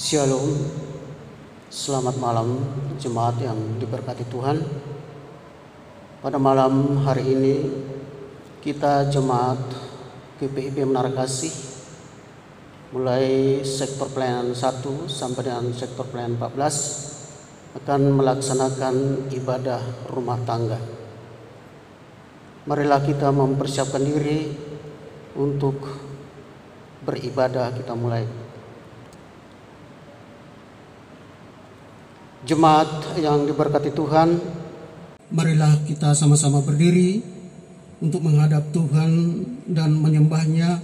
Shalom, selamat malam jemaat yang diberkati Tuhan. Pada malam hari ini kita jemaat GPIB Menara Kasih mulai sektor pelayanan 1 sampai dengan sektor pelayanan 14 akan melaksanakan ibadah rumah tangga. Marilah kita mempersiapkan diri untuk beribadah. Kita mulai. Jemaat yang diberkati Tuhan, marilah kita sama-sama berdiri untuk menghadap Tuhan dan menyembahnya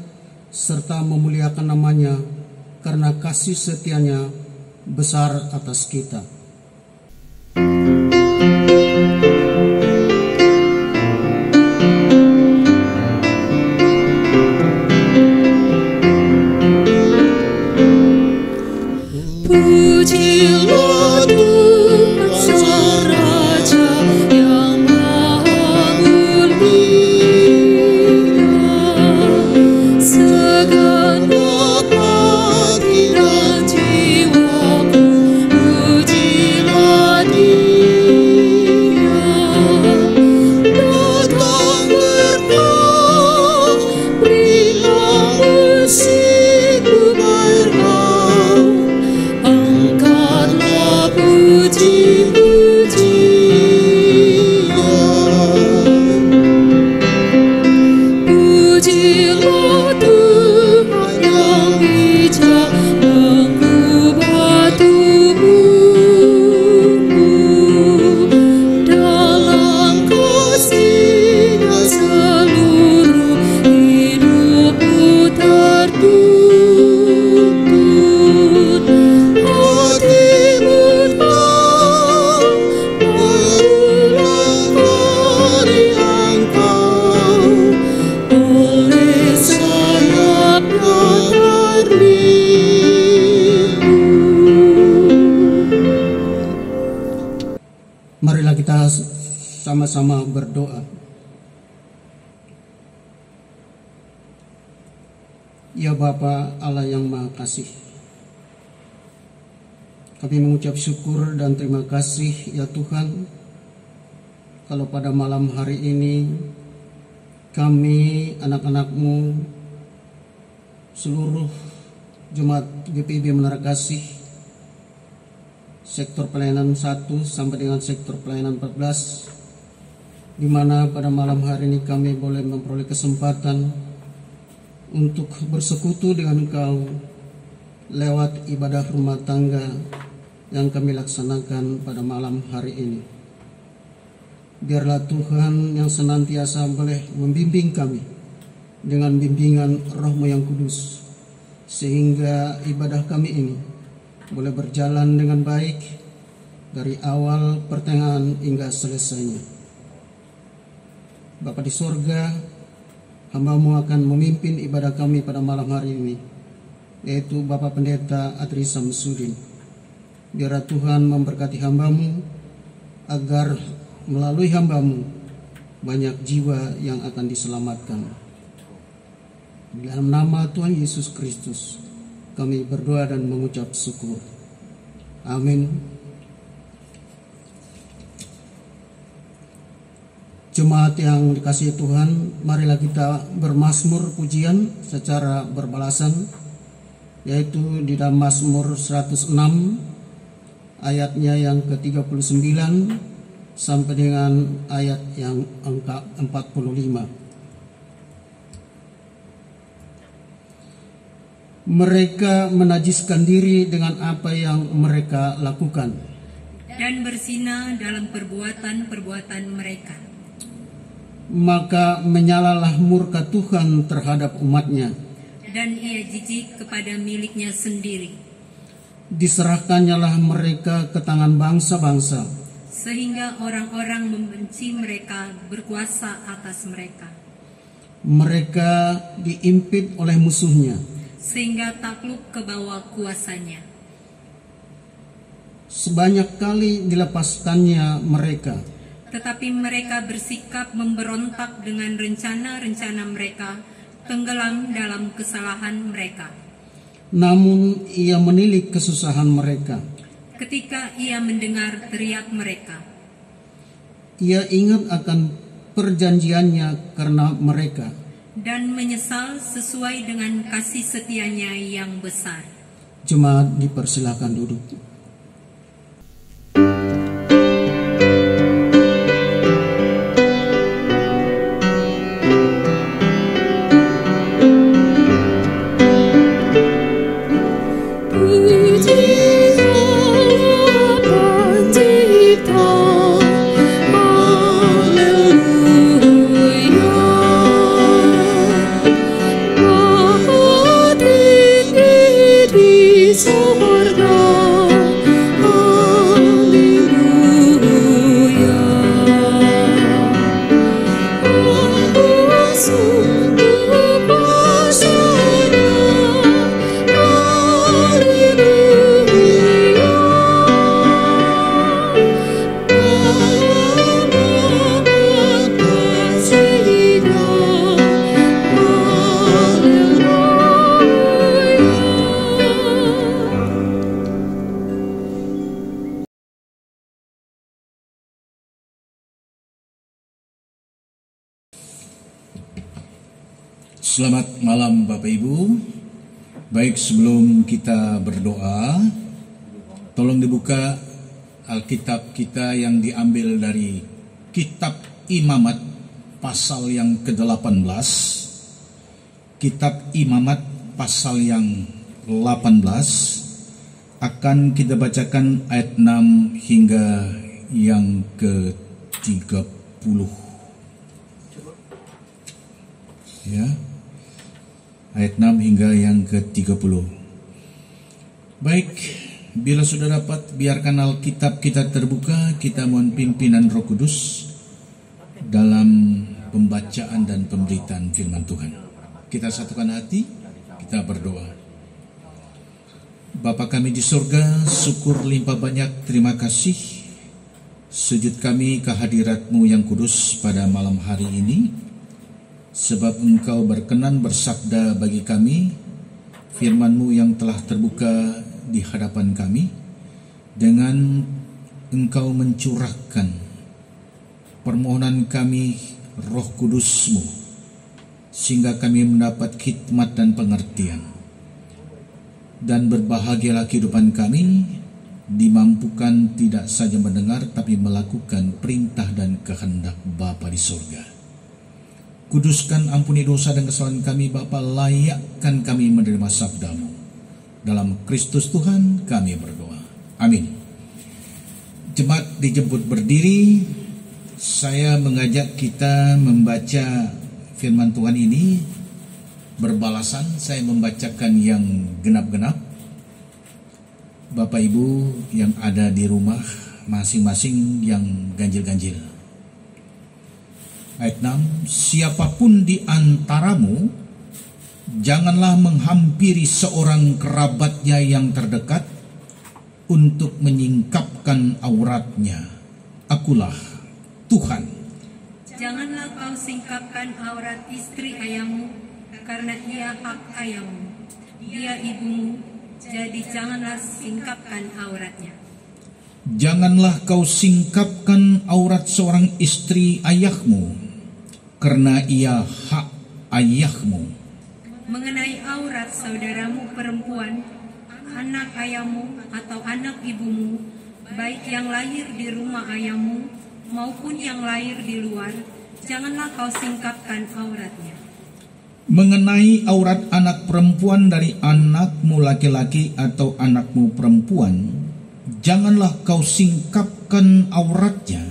serta memuliakan namanya karena kasih setianya besar atas kita. Marilah kita sama-sama berdoa. Ya Bapa Allah yang Maha Kasih, kami mengucap syukur dan terima kasih ya Tuhan, kalau pada malam hari ini kami anak-anak-Mu, seluruh jemaat GPIB Menara Kasih sektor pelayanan 1 sampai dengan sektor pelayanan 14, di mana pada malam hari ini kami boleh memperoleh kesempatan untuk bersekutu dengan Engkau lewat ibadah rumah tangga yang kami laksanakan pada malam hari ini. Biarlah Tuhan yang senantiasa boleh membimbing kami dengan bimbingan Roh-Mu yang kudus, sehingga ibadah kami ini boleh berjalan dengan baik dari awal, pertengahan hingga selesainya. Bapa di sorga, hamba-Mu akan memimpin ibadah kami pada malam hari ini, yaitu Bapak Pendeta Adri Samsudin. Biarlah Tuhan memberkati hamba-Mu agar melalui hamba-Mu banyak jiwa yang akan diselamatkan. Di dalam nama Tuhan Yesus Kristus kami berdoa dan mengucap syukur. Amin. Jemaat yang dikasihi Tuhan, marilah kita bermazmur pujian secara berbalasan, yaitu di dalam Mazmur 106 ayatnya yang ke-39 sampai dengan ayat yang angka 45. Mereka menajiskan diri dengan apa yang mereka lakukan dan berzina dalam perbuatan-perbuatan mereka. Maka menyalalah murka Tuhan terhadap umatnya, dan ia jijik kepada miliknya sendiri. Diserahkannyalah mereka ke tangan bangsa-bangsa, sehingga orang-orang membenci mereka, berkuasa atas mereka. Mereka diimpit oleh musuhnya, sehingga takluk ke bawah kuasanya. Sebanyak kali dilepaskannya mereka, tetapi mereka bersikap memberontak dengan rencana-rencana mereka, tenggelam dalam kesalahan mereka. namun ia menilik kesusahan mereka. Ketika ia mendengar teriak mereka, Ia ingat akan perjanjiannya karena mereka. dan menyesal sesuai dengan kasih setianya yang besar. Jemaat dipersilakan duduk. Selamat malam Bapak Ibu. Baik, sebelum kita berdoa, tolong dibuka Alkitab kita yang diambil dari Kitab Imamat pasal yang ke-18. Kitab Imamat pasal yang 18 akan kita bacakan ayat 6 hingga yang ke-30. Ya. Ayat 6 hingga yang ke-30. Baik, bila sudah dapat, biarkan Alkitab kita terbuka. Kita mohon pimpinan Roh Kudus dalam pembacaan dan pemberitaan firman Tuhan. Kita satukan hati, kita berdoa. Bapa kami di surga, syukur limpah banyak, terima kasih. Sujud kami ke hadirat-Mu yang kudus pada malam hari ini. Sebab Engkau berkenan bersabda bagi kami, firman-Mu yang telah terbuka di hadapan kami, dengan Engkau mencurahkan permohonan kami Roh Kudus-Mu, sehingga kami mendapat hikmat dan pengertian. Dan berbahagialah kehidupan kami, dimampukan tidak saja mendengar, tapi melakukan perintah dan kehendak Bapa di surga. Kuduskan, ampuni dosa dan kesalahan kami Bapa, layakkan kami menerima sabda-Mu. Dalam Kristus Tuhan kami berdoa. Amin. Jemaat dijemput berdiri. Saya mengajak kita membaca firman Tuhan ini berbalasan. Saya membacakan yang genap-genap. Bapak Ibu yang ada di rumah, masing-masing yang ganjil-ganjil. Ayat 6, siapapun di antaramu janganlah menghampiri seorang kerabatnya yang terdekat untuk menyingkapkan auratnya. Akulah Tuhan. Janganlah kau singkapkan aurat istri ayahmu, karena ia hak ayahmu. Dia ibumu, jadi janganlah singkapkan auratnya. Janganlah kau singkapkan aurat seorang istri ayahmu, karena ia hak ayahmu. Mengenai aurat saudaramu perempuan, anak ayahmu atau anak ibumu, baik yang lahir di rumah ayahmu maupun yang lahir di luar, janganlah kau singkapkan auratnya. Mengenai aurat anak perempuan dari anakmu laki-laki atau anakmu perempuan, janganlah kau singkapkan auratnya,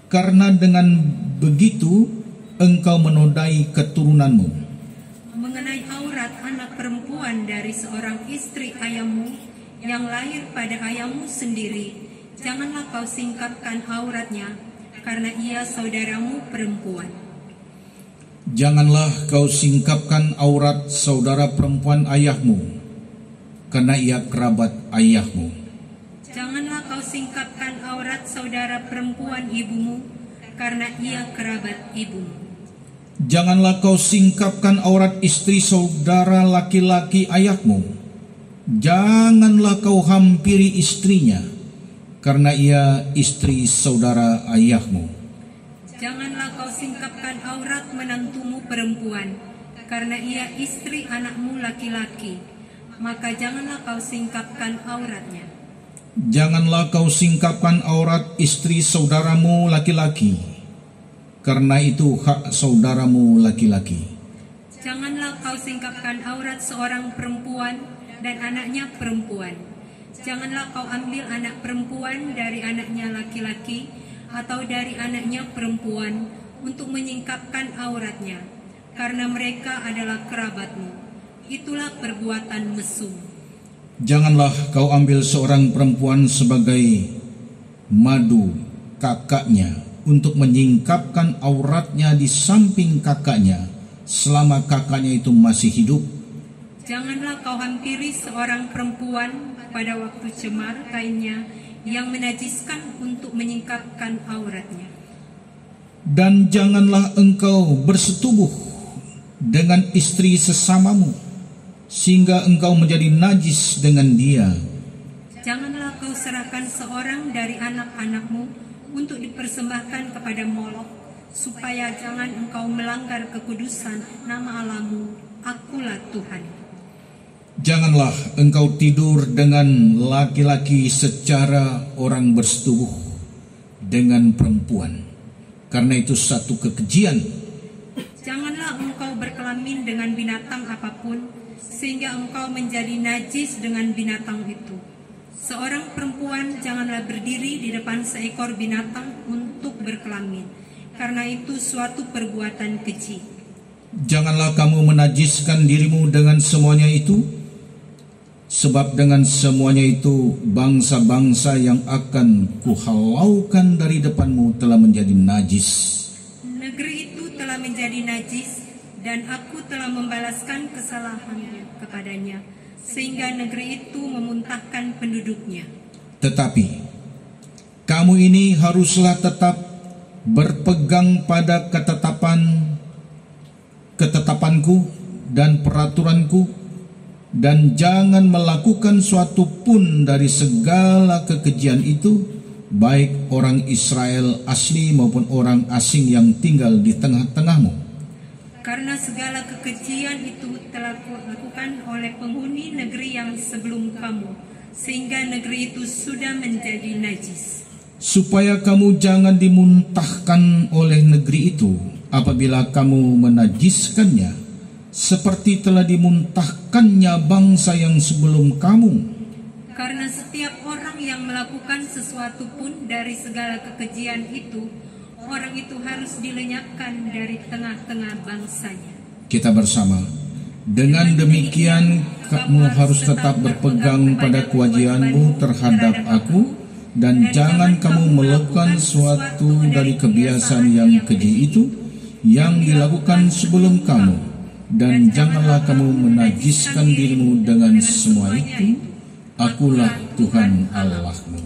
karena dengan begitu engkau menodai keturunanmu. Mengenai aurat anak perempuan dari seorang istri ayahmu yang lahir pada ayahmu sendiri, janganlah kau singkapkan auratnya, karena ia saudaramu perempuan. Janganlah kau singkapkan aurat saudara perempuan ayahmu, karena ia kerabat ayahmu. Janganlah kau singkapkan aurat saudara perempuan ibumu, karena ia kerabat ibumu. Janganlah kau singkapkan aurat istri saudara laki-laki ayahmu. Janganlah kau hampiri istrinya, karena ia istri saudara ayahmu. Janganlah kau singkapkan aurat menantumu perempuan, karena ia istri anakmu laki-laki, maka janganlah kau singkapkan auratnya. Janganlah kau singkapkan aurat istri saudaramu laki-laki, karena itu hak saudaramu laki-laki. Janganlah kau singkapkan aurat seorang perempuan dan anaknya perempuan. Janganlah kau ambil anak perempuan dari anaknya laki-laki atau dari anaknya perempuan untuk menyingkapkan auratnya, karena mereka adalah kerabatmu. Itulah perbuatan mesum. Janganlah kau ambil seorang perempuan sebagai madu kakaknya untuk menyingkapkan auratnya di samping kakaknya selama kakaknya itu masih hidup. Janganlah kau hampiri seorang perempuan pada waktu cemar kainnya yang menajiskan untuk menyingkapkan auratnya. Dan janganlah engkau bersetubuh dengan istri sesamamu sehingga engkau menjadi najis dengan dia. Janganlah kau serahkan seorang dari anak-anakmu untuk dipersembahkan kepada Molok, supaya jangan engkau melanggar kekudusan nama Allahmu. Akulah Tuhan. Janganlah engkau tidur dengan laki-laki secara orang bersetubuh dengan perempuan, karena itu satu kekejian. Janganlah engkau berkelamin dengan binatang apapun, sehingga engkau menjadi najis dengan binatang itu. Seorang perempuan janganlah berdiri di depan seekor binatang untuk berkelamin, karena itu suatu perbuatan keji. Janganlah kamu menajiskan dirimu dengan semuanya itu, sebab dengan semuanya itu bangsa-bangsa yang akan kuhalaukan dari depanmu telah menjadi najis. Negeri itu telah menjadi najis, dan aku telah membalaskan kesalahannya kepadanya, sehingga negeri itu memuntahkan penduduknya. Tetapi kamu ini haruslah tetap berpegang pada ketetapanku dan peraturanku, dan jangan melakukan suatu pun dari segala kekejian itu, baik orang Israel asli maupun orang asing yang tinggal di tengah-tengahmu. Karena segala kekejian itu telah dilakukan oleh penghuni negeri yang sebelum kamu, sehingga negeri itu sudah menjadi najis. Supaya kamu jangan dimuntahkan oleh negeri itu apabila kamu menajiskannya, seperti telah dimuntahkannya bangsa yang sebelum kamu. Karena setiap orang yang melakukan sesuatu pun dari segala kekejian itu, orang itu harus dilenyapkan dari tengah-tengah bangsanya. Kita bersama. Dengan demikian kamu harus tetap berpegang pada kewajibanmu terhadap aku, dan jangan kamu melakukan suatu dari kebiasaan yang keji itu yang dilakukan sebelum kamu, dan janganlah kamu menajiskan dirimu dengan semua itu. Akulah Tuhan Allahmu.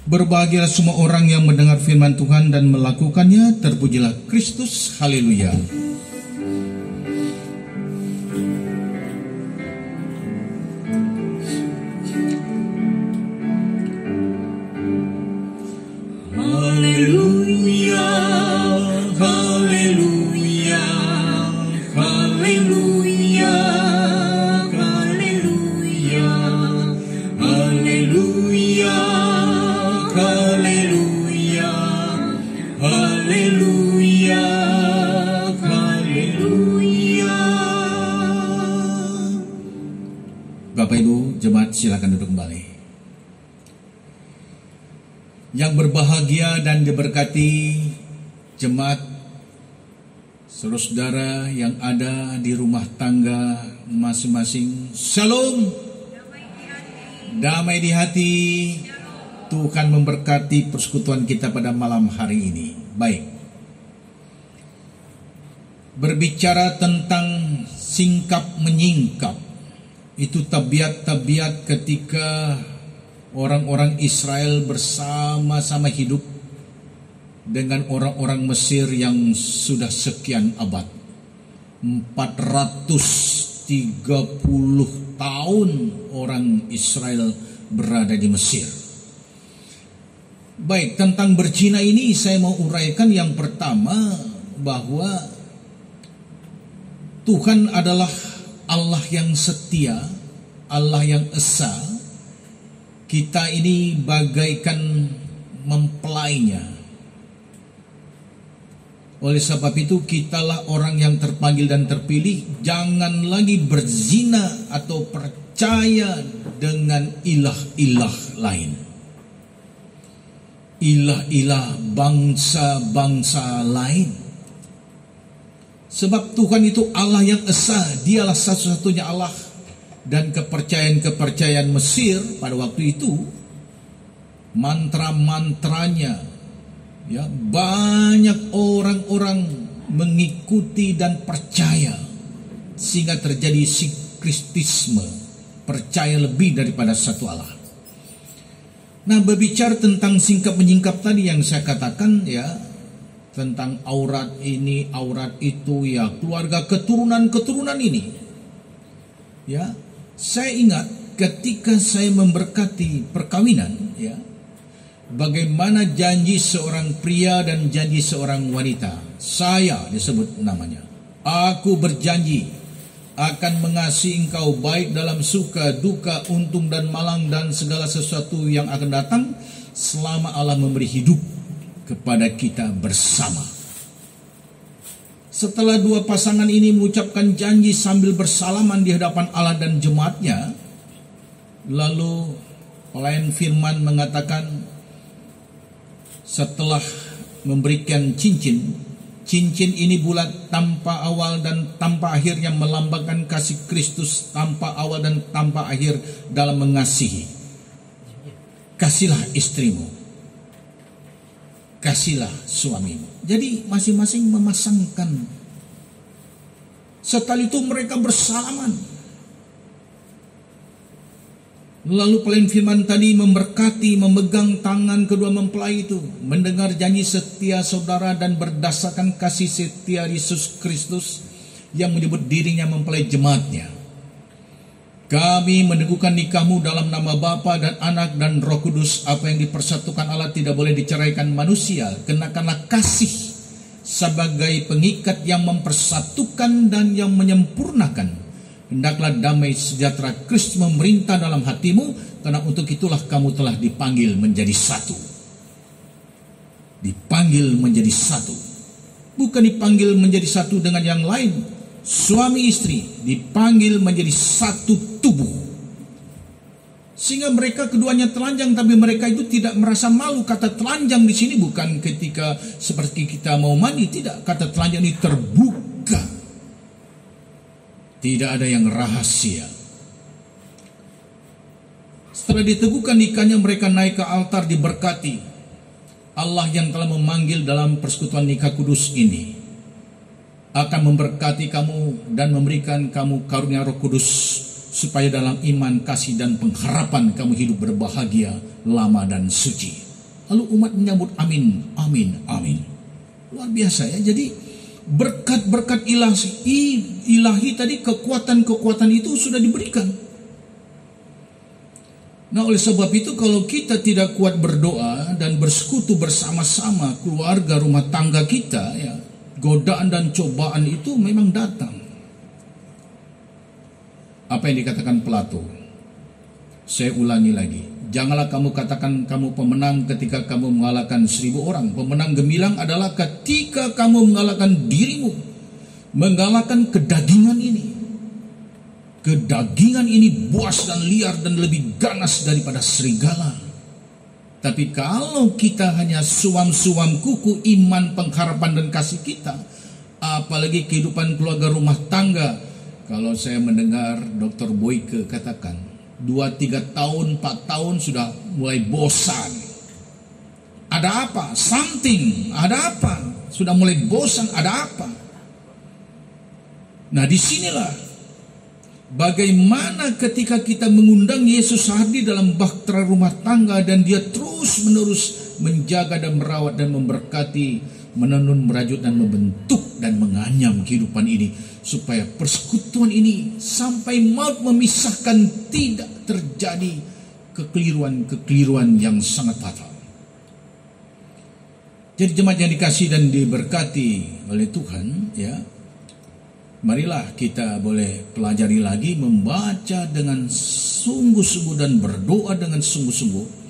Berbahagialah semua orang yang mendengar firman Tuhan dan melakukannya. Terpujilah Kristus. Haleluya. Haleluya, haleluya, haleluya, haleluya, haleluya, haleluya, haleluya, haleluya. Bapak Ibu jemaat, silakan duduk kembali. Yang berbahagia dan diberkati jemaat, saudara-saudara yang ada di rumah tangga masing-masing. Shalom. Damai di hati. Tuhan memberkati persekutuan kita pada malam hari ini. Baik. Berbicara tentang singkap menyingkap, itu tabiat-tabiat ketika orang-orang Israel bersama-sama hidup dengan orang-orang Mesir yang sudah sekian abad. 430 tahun orang Israel berada di Mesir. Baik, tentang berzina ini saya mau uraikan yang pertama, bahwa Tuhan adalah Allah yang setia, Allah yang esa. Kita ini bagaikan mempelainya. Oleh sebab itu kitalah orang yang terpanggil dan terpilih. Jangan lagi berzina atau percaya dengan ilah-ilah lain, ilah-ilah bangsa-bangsa lain. Sebab Tuhan itu Allah yang esa, dialah satu-satunya Allah. Dan kepercayaan-kepercayaan Mesir pada waktu itu, mantra-mantranya, ya, banyak orang-orang mengikuti dan percaya, sehingga terjadi sinkretisme, percaya lebih daripada satu Allah. Nah, berbicara tentang singkap menyingkap tadi yang saya katakan, ya, tentang aurat ini, aurat itu, ya, keluarga keturunan ini, ya. Saya ingat ketika saya memberkati perkawinan, ya, bagaimana janji seorang pria dan janji seorang wanita. Saya disebut namanya. Aku berjanji akan mengasihi engkau baik dalam suka, duka, untung dan malang dan segala sesuatu yang akan datang selama Allah memberi hidup kepada kita bersama. Setelah dua pasangan ini mengucapkan janji sambil bersalaman di hadapan Allah dan jemaatnya, lalu pelayan firman mengatakan, setelah memberikan cincin ini bulat tanpa awal dan tanpa akhir, yang melambangkan kasih Kristus tanpa awal dan tanpa akhir dalam mengasihi. Kasihlah istrimu, kasihlah suamimu. Jadi masing-masing memasangkan. Setelah itu mereka bersalaman. Lalu pelayan firman tadi memberkati, memegang tangan kedua mempelai itu, mendengar janji setia saudara dan berdasarkan kasih setia Yesus Kristus yang menyebut dirinya mempelai jemaatnya. Kami meneguhkan nikahmu dalam nama Bapa dan Anak dan Roh Kudus. Apa yang dipersatukan Allah tidak boleh diceraikan manusia. Kenakanlah kasih sebagai pengikat yang mempersatukan dan yang menyempurnakan. Hendaklah damai sejahtera Kristus memerintah dalam hatimu, karena untuk itulah kamu telah dipanggil menjadi satu. Dipanggil menjadi satu. Bukan dipanggil menjadi satu dengan yang lain. Suami istri dipanggil menjadi satu tubuh. Sehingga mereka keduanya telanjang, tapi mereka itu tidak merasa malu. Kata telanjang di sini bukan ketika seperti kita mau mandi, tidak. Kata telanjang ini terbuka. Tidak ada yang rahasia. Setelah diteguhkan nikahnya, mereka naik ke altar diberkati. Allah yang telah memanggil dalam persekutuan nikah kudus ini akan memberkati kamu dan memberikan kamu karunia Roh Kudus, supaya dalam iman, kasih, dan pengharapan kamu hidup berbahagia, lama, dan suci. Lalu umat menyambut amin, amin, amin. Luar biasa ya. Jadi berkat-berkat ilahi tadi, kekuatan-kekuatan itu sudah diberikan. Nah, oleh sebab itu kalau kita tidak kuat berdoa dan bersekutu bersama-sama keluarga rumah tangga kita, ya, godaan dan cobaan itu memang datang. Apa yang dikatakan Plato? Saya ulangi lagi. Janganlah kamu katakan kamu pemenang ketika kamu mengalahkan 1000 orang. Pemenang gemilang adalah ketika kamu mengalahkan dirimu, mengalahkan kedagingan ini. Kedagingan ini buas dan liar dan lebih ganas daripada serigala. Tapi kalau kita hanya suam-suam kuku iman, pengharapan, dan kasih kita, apalagi kehidupan keluarga rumah tangga. Kalau saya mendengar Dr. Boyke katakan, 2-3 tahun, 4 tahun sudah mulai bosan. Ada apa? Something. Ada apa? Sudah mulai bosan. Ada apa? Nah, disinilah bagaimana ketika kita mengundang Yesus hadir dalam bahtera rumah tangga, dan dia terus menerus menjaga dan merawat dan memberkati menenun, merajut, dan membentuk dan menganyam kehidupan ini, supaya persekutuan ini sampai maut memisahkan tidak terjadi kekeliruan-kekeliruan yang sangat fatal. Jadi jemaat yang dikasihi dan diberkati oleh Tuhan, ya, marilah kita boleh pelajari lagi, membaca dengan sungguh-sungguh dan berdoa dengan sungguh-sungguh,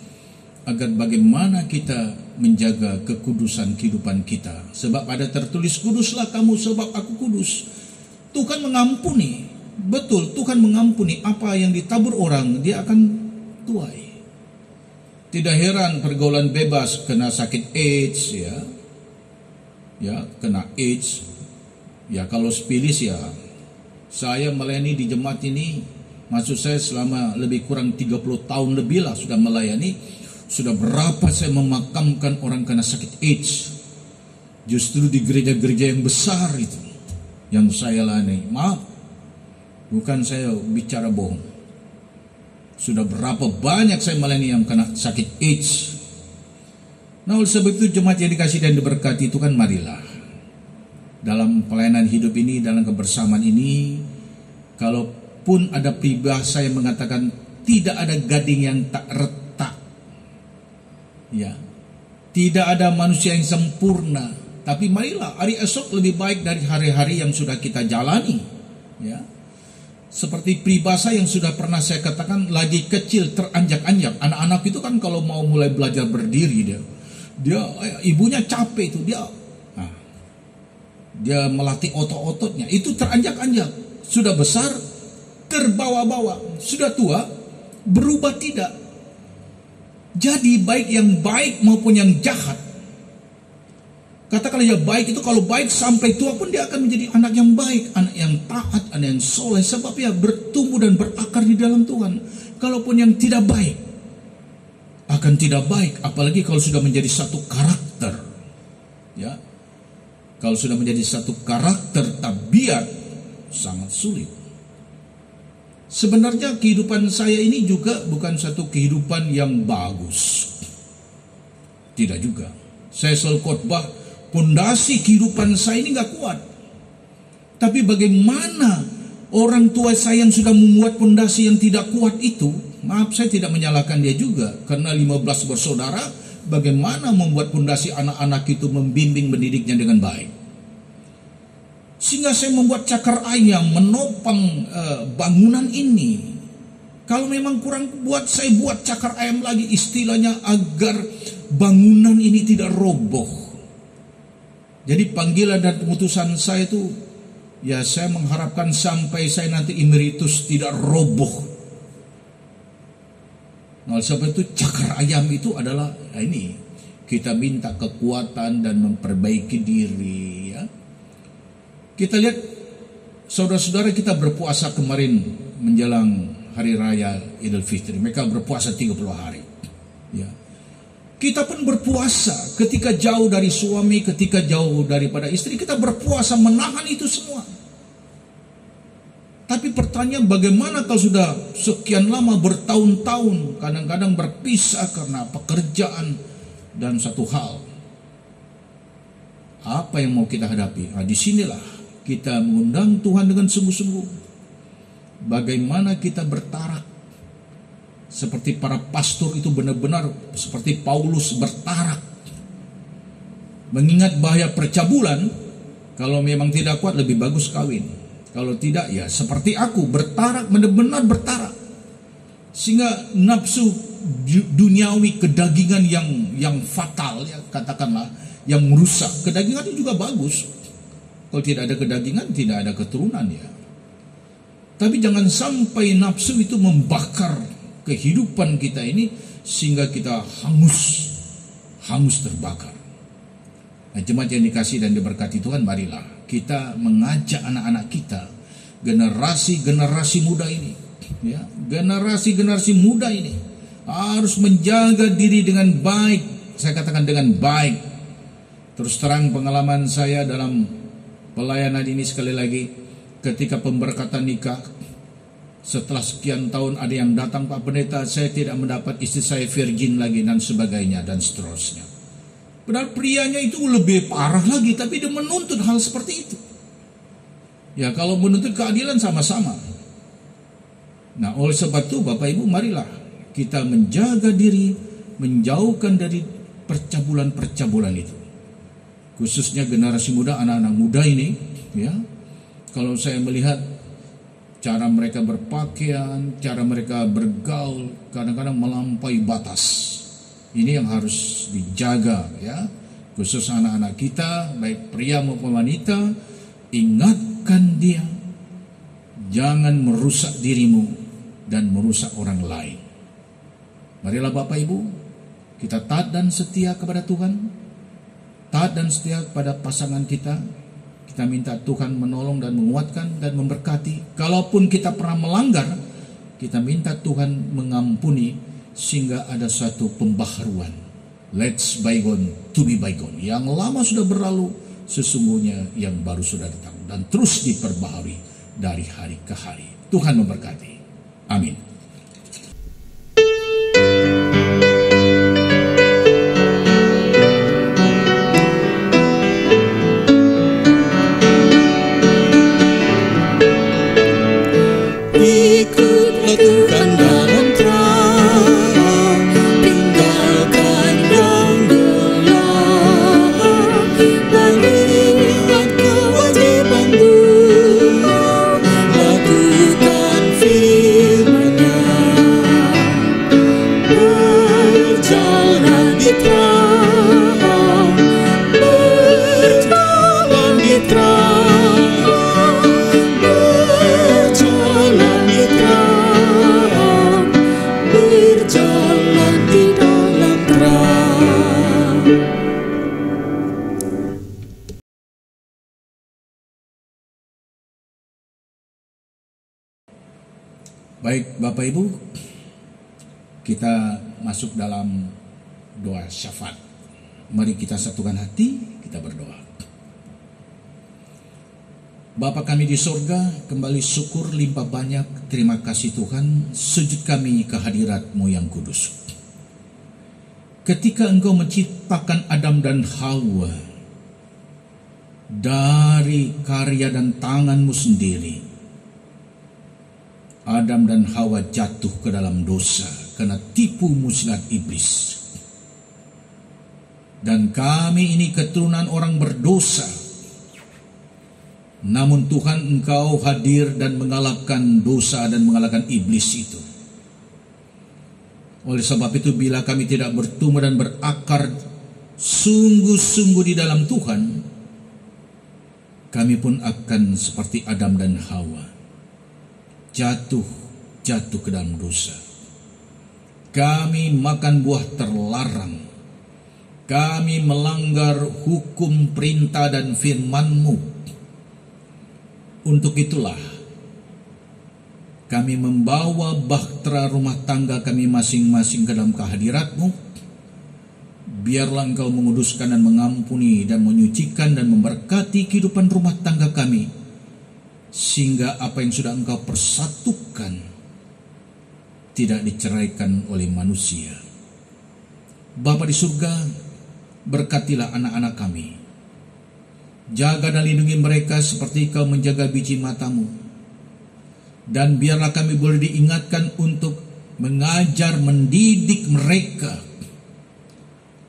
agar bagaimana kita menjaga kekudusan kehidupan kita. Sebab ada tertulis, kuduslah kamu sebab aku kudus. Tuhan mengampuni, betul, Tuhan mengampuni. Apa yang ditabur orang, dia akan tuai. Tidak heran pergaulan bebas, kena sakit AIDS, ya kena AIDS. Ya kalau sepilis, ya saya melayani di jemaat ini, maksud saya selama lebih kurang 30 tahun lebih lah sudah melayani. Sudah berapa saya memakamkan orang kena sakit AIDS. Justru di gereja-gereja yang besar itu yang saya layani. Maaf, bukan saya bicara bohong. Sudah berapa banyak saya melayani yang kena sakit AIDS. Nah, oleh sebab itu jemaat yang dikasihi dan diberkati Tuhan, marilah dalam pelayanan hidup ini, dalam kebersamaan ini, kalaupun ada peribahasa yang mengatakan tidak ada gading yang tak retak, ya, tidak ada manusia yang sempurna, tapi marilah hari esok lebih baik dari hari-hari yang sudah kita jalani, ya. Seperti peribahasa yang sudah pernah saya katakan, lagi kecil teranjak-anjak. Anak-anak itu kan kalau mau mulai belajar berdiri, dia ibunya capek itu, dia melatih otot-ototnya, itu teranjak-anjak. Sudah besar terbawa-bawa, sudah tua berubah tidak. Jadi baik yang baik maupun yang jahat, katakanlah ya baik itu, kalau baik sampai tua pun dia akan menjadi anak yang baik, anak yang taat, anak yang soleh, sebab ya bertumbuh dan berakar di dalam Tuhan. Kalaupun yang tidak baik akan tidak baik, apalagi kalau sudah menjadi satu karakter, ya. Kalau sudah menjadi satu karakter tabiat, sangat sulit. Sebenarnya kehidupan saya ini juga bukan satu kehidupan yang bagus. Tidak juga. Saya selalu khotbah, pondasi kehidupan saya ini gak kuat. Tapi bagaimana orang tua saya yang sudah membuat pondasi yang tidak kuat itu, maaf saya tidak menyalahkan dia juga, karena 15 bersaudara, bagaimana membuat pondasi anak-anak itu, membimbing, mendidiknya dengan baik. Sehingga saya membuat cakar ayam menopang bangunan ini. Kalau memang kurang buat, saya buat cakar ayam lagi, istilahnya agar bangunan ini tidak roboh. Jadi panggilan dan keputusan saya itu, ya saya mengharapkan sampai saya nanti emeritus tidak roboh. Nah, sebab itu cakar ayam itu adalah, ya ini kita minta kekuatan dan memperbaiki diri, ya. Kita lihat saudara-saudara kita berpuasa kemarin menjelang hari raya Idul Fitri. Mereka berpuasa 30 hari. Ya. Kita pun berpuasa ketika jauh dari suami, ketika jauh daripada istri. Kita berpuasa menahan itu semua. Tapi pertanyaan, bagaimana kalau sudah sekian lama, bertahun-tahun, kadang-kadang berpisah karena pekerjaan dan satu hal. Apa yang mau kita hadapi? Nah, disinilah kita mengundang Tuhan dengan sungguh-sungguh. Bagaimana kita bertarak. Seperti para pastor itu benar-benar seperti Paulus bertarak. Mengingat bahaya percabulan, kalau memang tidak kuat lebih bagus kawin. Kalau tidak, ya seperti aku, bertarak, benar-benar bertarak. Sehingga nafsu duniawi, kedagingan yang fatal, ya katakanlah, yang merusak. Kedagingan itu juga bagus. Kalau tidak ada kedagingan, tidak ada keturunan, ya. Tapi jangan sampai nafsu itu membakar kehidupan kita ini sehingga kita hangus terbakar. Nah, jemaat yang dikasihi dan diberkati Tuhan, marilah kita mengajak anak-anak kita, generasi muda ini, ya, generasi muda ini harus menjaga diri dengan baik. Saya katakan dengan baik. Terus terang pengalaman saya dalam pelayanan ini, sekali lagi, ketika pemberkatan nikah, setelah sekian tahun ada yang datang, Pak Pendeta, saya tidak mendapat istri saya virgin lagi dan sebagainya dan seterusnya. Padahal prianya itu lebih parah lagi, tapi dia menuntut hal seperti itu. Ya, kalau menuntut keadilan sama-sama. Nah, oleh sebab itu Bapak Ibu, marilah kita menjaga diri, menjauhkan dari percabulan-percabulan itu. Khususnya generasi muda, anak-anak muda ini, ya. Kalau saya melihat cara mereka berpakaian, cara mereka bergaul, kadang-kadang melampaui batas. Ini yang harus dijaga, ya. Khusus anak-anak kita, baik pria maupun wanita, ingatkan dia, jangan merusak dirimu dan merusak orang lain. Marilah Bapak Ibu, kita taat dan setia kepada Tuhan, taat dan setia kepada pasangan kita. Kita minta Tuhan menolong dan menguatkan dan memberkati. Kalaupun kita pernah melanggar, kita minta Tuhan mengampuni sehingga ada suatu pembaharuan. Let's bygone to be bygone. Yang lama sudah berlalu, sesungguhnya yang baru sudah datang, dan terus diperbaharui dari hari ke hari. Tuhan memberkati. Amin. Ikutlah Tuhan dalam terang, tinggalkan yang gelap, dan ingat kewajibanmu, lakukan firman-Nya, berjalan di terang, berjalan di terang, berjalan di terang, berjalan di dalam terang. Baik Bapak Ibu, kita masuk dalam doa syafaat. Mari kita satukan hati, kita berdoa. Bapa kami di sorga, kembali syukur limpah banyak, terima kasih Tuhan, sujud kami ke hadirat-Mu yang kudus. Ketika Engkau menciptakan Adam dan Hawa dari karya dan tangan-Mu sendiri, Adam dan Hawa jatuh ke dalam dosa karena tipu muslihat iblis. Dan kami ini keturunan orang berdosa. Namun Tuhan, Engkau hadir dan mengalahkan dosa dan mengalahkan iblis itu. Oleh sebab itu, bila kami tidak bertumbuh dan berakar sungguh-sungguh di dalam Tuhan, kami pun akan seperti Adam dan Hawa, jatuh ke dalam dosa. Kami makan buah terlarang. Kami melanggar hukum, perintah dan firman-Mu. Untuk itulah kami membawa bahtera rumah tangga kami masing-masing ke dalam kehadirat-Mu. Biarlah Engkau menguduskan dan mengampuni dan menyucikan dan memberkati kehidupan rumah tangga kami, sehingga apa yang sudah Engkau persatukan tidak diceraikan oleh manusia. Bapa di surga, berkatilah anak-anak kami. Jaga dan lindungi mereka seperti Kau menjaga biji mata-Mu. Dan biarlah kami boleh diingatkan untuk mengajar, mendidik mereka,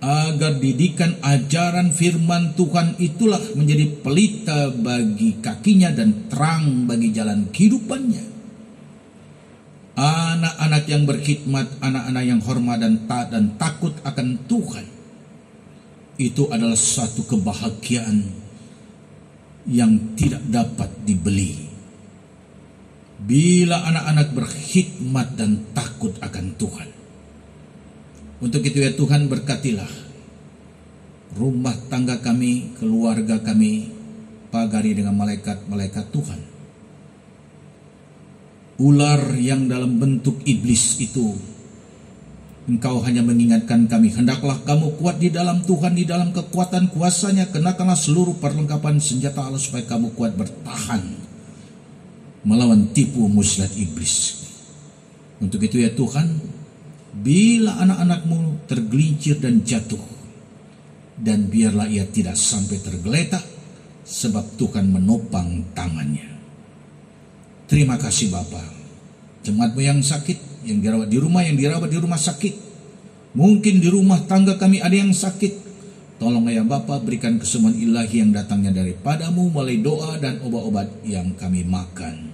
agar didikan ajaran firman Tuhan itulah menjadi pelita bagi kakinya dan terang bagi jalan kehidupannya. Anak-anak yang berkhidmat, anak-anak yang hormat dan taat dan takut akan Tuhan, itu adalah suatu kebahagiaan yang tidak dapat dibeli. Bila anak-anak berkhidmat dan takut akan Tuhan. Untuk itu ya Tuhan, berkatilah rumah tangga kami, keluarga kami, pagari dengan malaikat-malaikat Tuhan. Ular yang dalam bentuk iblis itu, Engkau hanya mengingatkan kami, hendaklah kamu kuat di dalam Tuhan, di dalam kekuatan kuasa-Nya, kenakanlah seluruh perlengkapan senjata Allah supaya kamu kuat bertahan melawan tipu muslihat iblis. Untuk itu ya Tuhan, bila anak-anak-Mu tergelincir dan jatuh, dan biarlah ia tidak sampai tergeletak, sebab Tuhan menopang tangannya. Terima kasih Bapa. Jemaatmu yang sakit, yang dirawat di rumah sakit. Mungkin di rumah tangga kami ada yang sakit. Tolong ya Bapa, berikan kesembuhan ilahi yang datangnya daripadamu melalui doa dan obat-obat yang kami makan.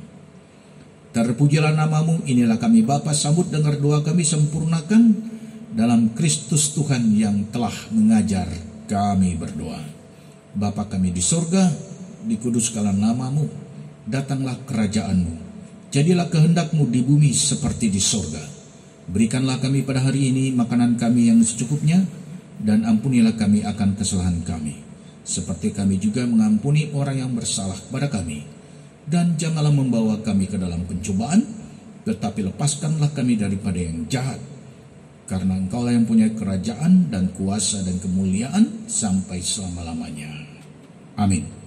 Terpujilah namamu, inilah kami Bapa, sambut dengar doa kami, sempurnakan dalam Kristus Tuhan yang telah mengajar kami berdoa. Bapa kami di sorga, dikuduskanlah namamu, datanglah kerajaanmu, jadilah kehendakmu di bumi seperti di sorga. Berikanlah kami pada hari ini makanan kami yang secukupnya, dan ampunilah kami akan kesalahan kami, seperti kami juga mengampuni orang yang bersalah kepada kami. Dan janganlah membawa kami ke dalam pencobaan, tetapi lepaskanlah kami daripada yang jahat. Karena Engkaulah yang punya kerajaan dan kuasa dan kemuliaan sampai selama-lamanya. Amin.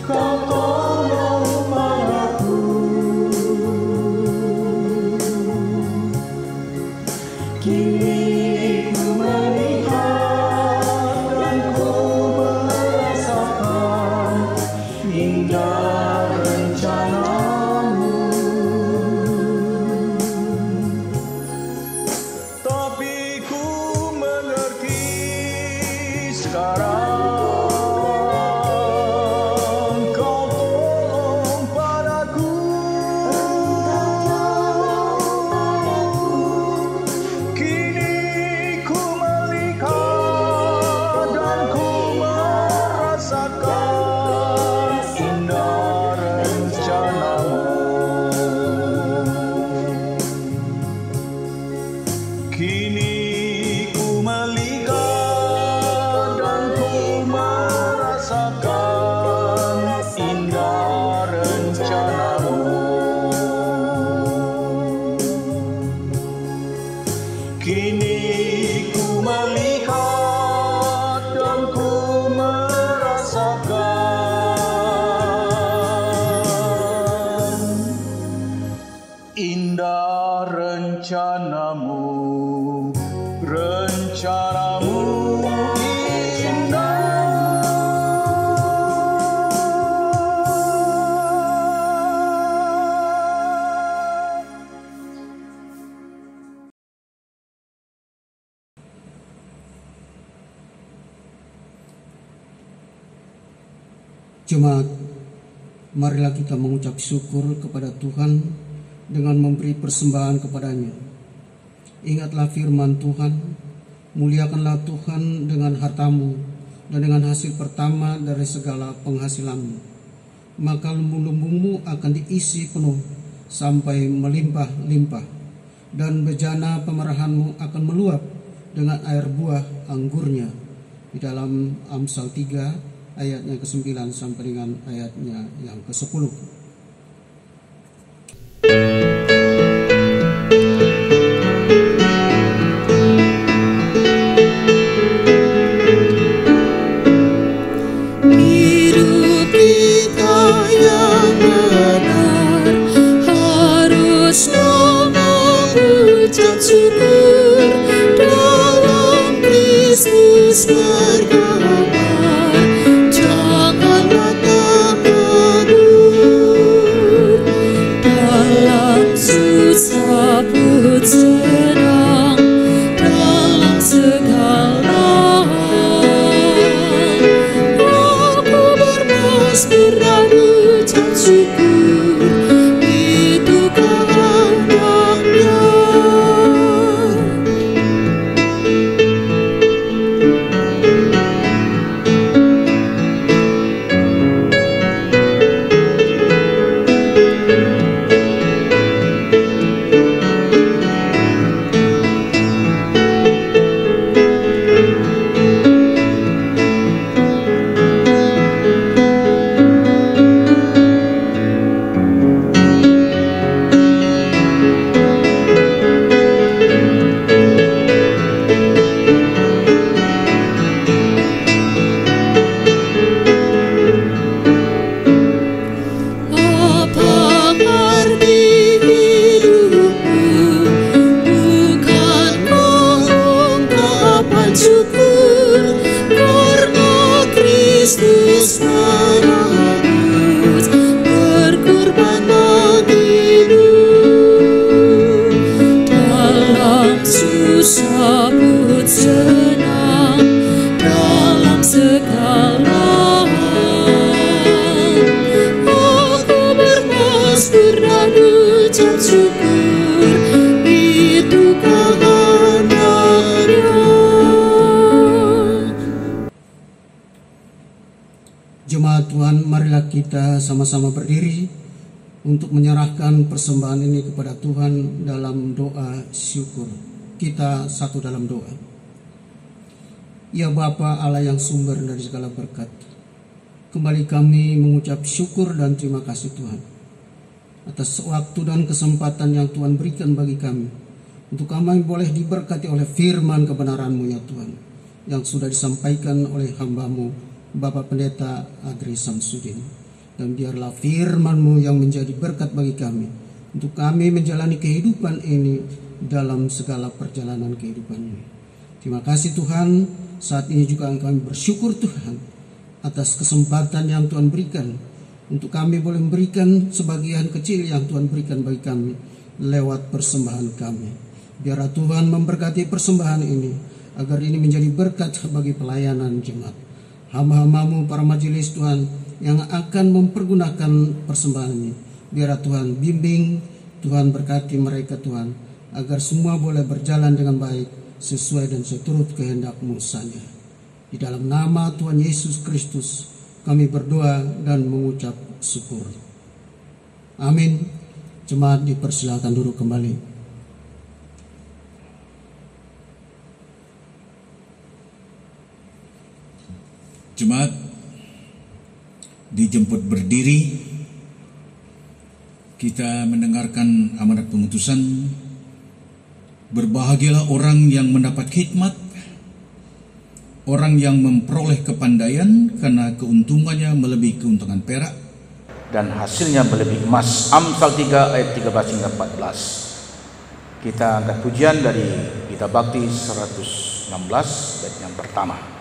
Kau tolong padaku. Jemaat, marilah kita mengucap syukur kepada Tuhan dengan memberi persembahan kepadanya. Ingatlah firman Tuhan, muliakanlah Tuhan dengan hartamu dan dengan hasil pertama dari segala penghasilanmu. Maka lumbung-lumbungmu akan diisi penuh sampai melimpah-limpah, dan bejana pemerahanmu akan meluap dengan air buah anggurnya. Di dalam Amsal 3 ayatnya ke-9 sampai dengan ayatnya yang ke-10. Hidup kita yang benar harus mengucap syukur dalam Kristus bergambar. Janganlah terkabur, dalam susah pun senang, dalam segala hal. Aku bermazmur dan ucap syukur, itu kehendaknya. Jemaat Tuhan, marilah kita sama-sama berdiri untuk menyerahkan persembahan ini kepada Tuhan dalam doa syukur. Kita satu dalam doa. Ya Bapa Allah yang sumber dari segala berkat, kembali kami mengucap syukur dan terima kasih Tuhan atas waktu dan kesempatan yang Tuhan berikan bagi kami untuk kami boleh diberkati oleh firman kebenaran-Mu ya Tuhan, yang sudah disampaikan oleh hamba-Mu Bapak Pendeta Adri Samsudin. Dan biarlah firman-Mu yang menjadi berkat bagi kami untuk kami menjalani kehidupan ini dalam segala perjalanan kehidupannya. Terima kasih Tuhan, saat ini juga kami bersyukur Tuhan atas kesempatan yang Tuhan berikan untuk kami boleh memberikan sebagian kecil yang Tuhan berikan bagi kami lewat persembahan kami. Biar Tuhan memberkati persembahan ini, agar ini menjadi berkat bagi pelayanan jemaat. Hamba-hambamu para majelis Tuhan yang akan mempergunakan persembahan ini, biar Tuhan bimbing, Tuhan berkati mereka Tuhan, agar semua boleh berjalan dengan baik sesuai dan seturut kehendak-Mu saja. Di dalam nama Tuhan Yesus Kristus kami berdoa dan mengucap syukur. Amin. Jemaat dipersilakan duduk kembali. Jemaat dijemput berdiri, kita mendengarkan amanat pengutusan. Berbahagialah orang yang mendapat khidmat, orang yang memperoleh kepandaian karena keuntungannya melebihi keuntungan perak dan hasilnya melebihi emas. Amsal 3 ayat 13 hingga 14. Kita angkat pujian dari Gita Bakti 116 bait yang pertama.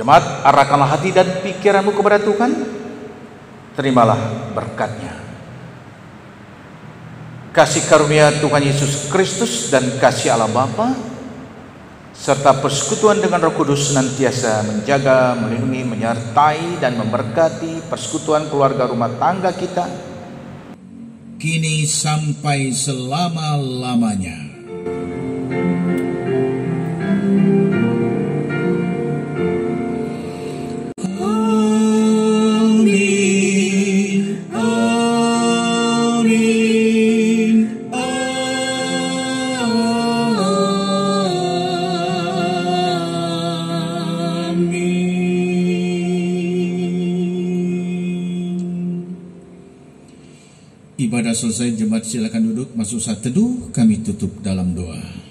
Jemaat, arahkanlah hati dan pikiranmu kepada Tuhan, terimalah berkat-Nya. Kasih karunia Tuhan Yesus Kristus dan kasih Allah Bapa serta persekutuan dengan Roh Kudus senantiasa menjaga, melindungi, menyertai dan memberkati persekutuan keluarga rumah tangga kita kini sampai selama-lamanya. Ibadah selesai, jemaat silakan duduk, masuk saat teduh, kami tutup dalam doa.